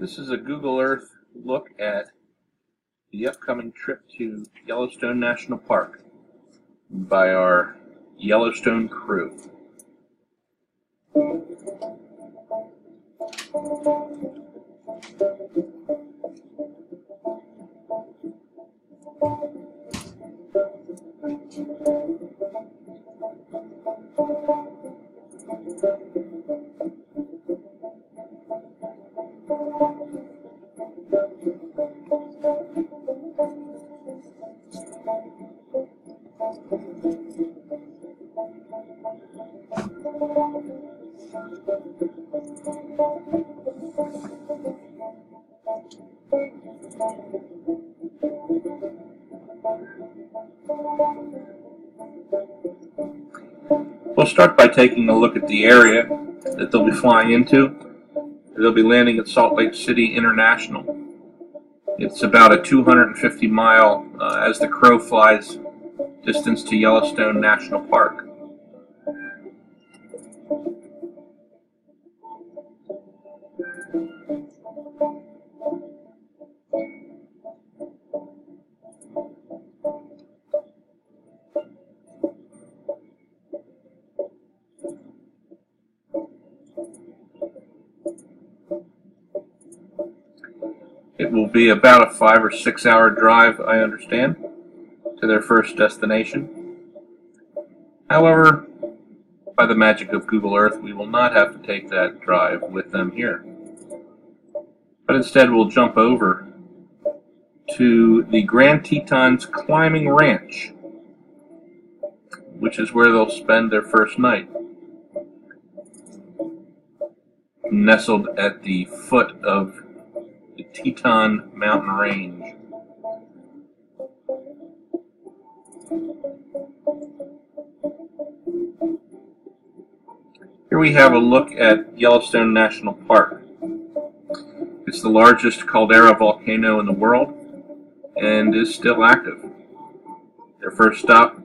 This is a Google Earth look at the upcoming trip to Yellowstone National Park by our Yellowstone crew. We'll start by taking a look at the area that they'll be flying into. They'll be landing at Salt Lake City International. It's about a 250-mile, as the crow flies, distance to Yellowstone National Park. It will be about a 5 or 6 hour drive, I understand, to their first destination. However, by the magic of Google Earth, we will not have to take that drive with them here. But instead we'll jump over to the Grand Tetons Climbing Ranch, which is where they'll spend their first night, nestled at the foot of the Teton Mountain Range. Here we have a look at Yellowstone National Park. It's the largest caldera volcano in the world and is still active. Their first stop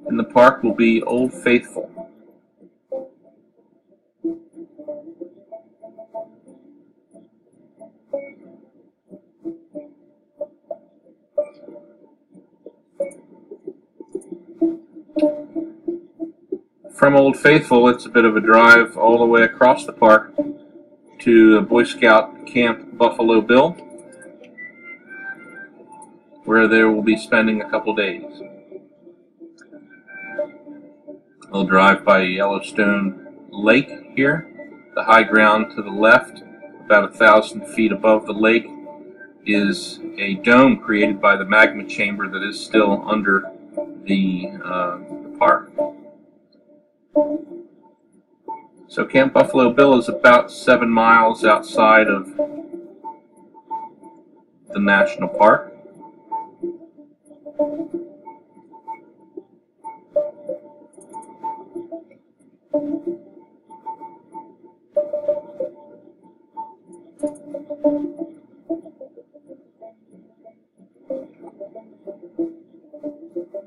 in the park will be Old Faithful. From Old Faithful, it's a bit of a drive all the way across the park to the Boy Scout Camp Buffalo Bill, where they will be spending a couple days. They'll drive by Yellowstone Lake here. The high ground to the left, about 1,000 feet above the lake, is a dome created by the magma chamber that is still under the park. So Camp Buffalo Bill is about 7 miles outside of the national park.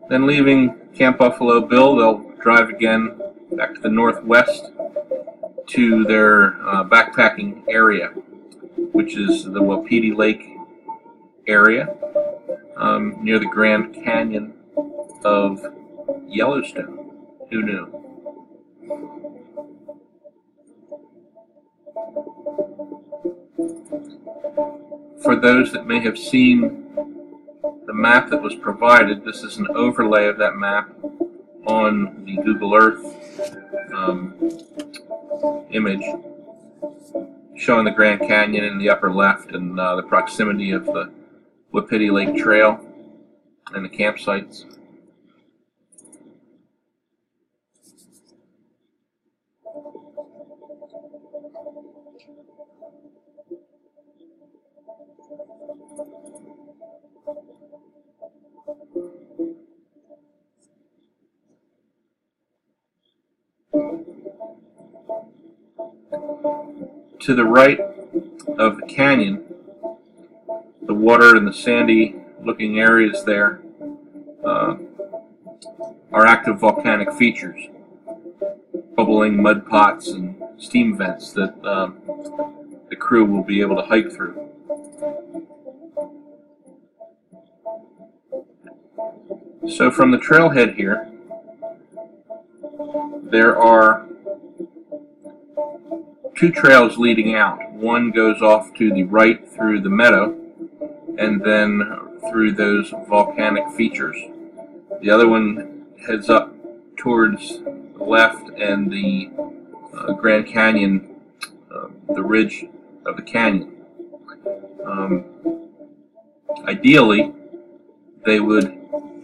Then leaving Camp Buffalo Bill, they'll drive again back to the northwest to their backpacking area, which is the Wapiti Lake area near the Grand Canyon of Yellowstone. Who knew? For those that may have seen the map that was provided, this is an overlay of that map on the Google Earth image, showing the Grand Canyon in the upper left and the proximity of the Wapiti Lake Trail and the campsites. To the right of the canyon, the water and the sandy looking areas there are active volcanic features, bubbling mud pots and steam vents that the crew will be able to hike through. So from the trailhead here, there are two trails leading out. One goes off to the right through the meadow and then through those volcanic features. The other one heads up towards the left and the Grand Canyon, the ridge of the canyon. Ideally, they would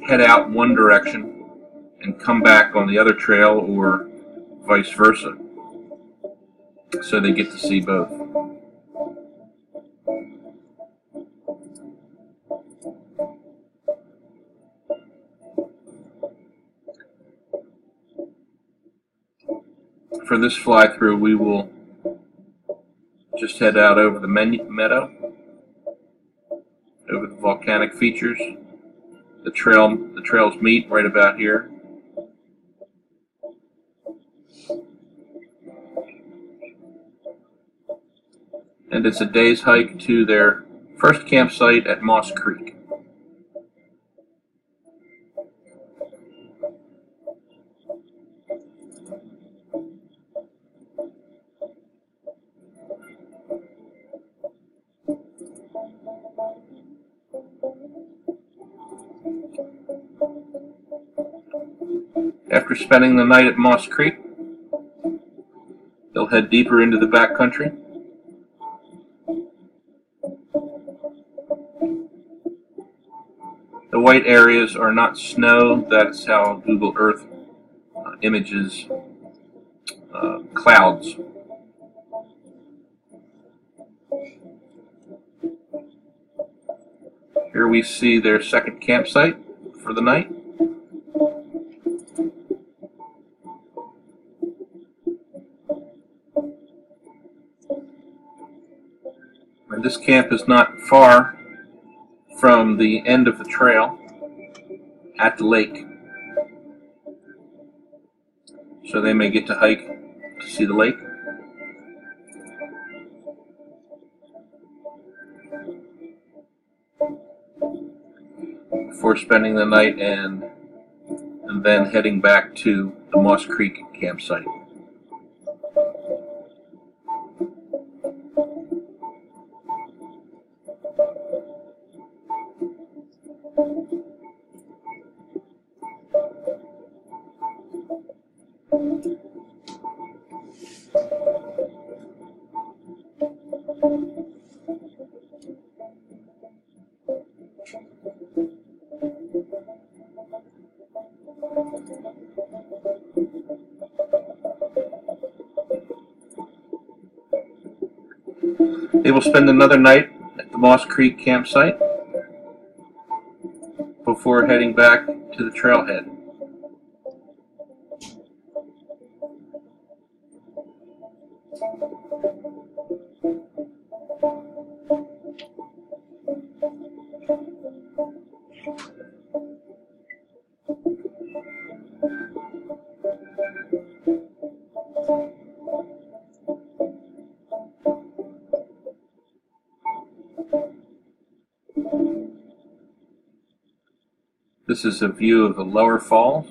head out in one direction and come back on the other trail, or vice versa, so they get to see both. For this fly-through, we will just head out over the meadow, over the volcanic features. The trails meet right about here. And it's a day's hike to their first campsite at Moss Creek. After spending the night at Moss Creek, they'll head deeper into the backcountry. The white areas are not snow. That's how Google Earth images clouds. Here we see their second campsite for the night. And this camp is not far from the end of the trail at the lake, so they may get to hike to see the lake. Before spending the night and then heading back to the Moss Creek campsite. They will spend another night at the Moss Creek campsite before heading back to the trailhead. This is a view of the lower falls.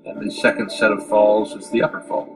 And the second set of falls is the upper falls.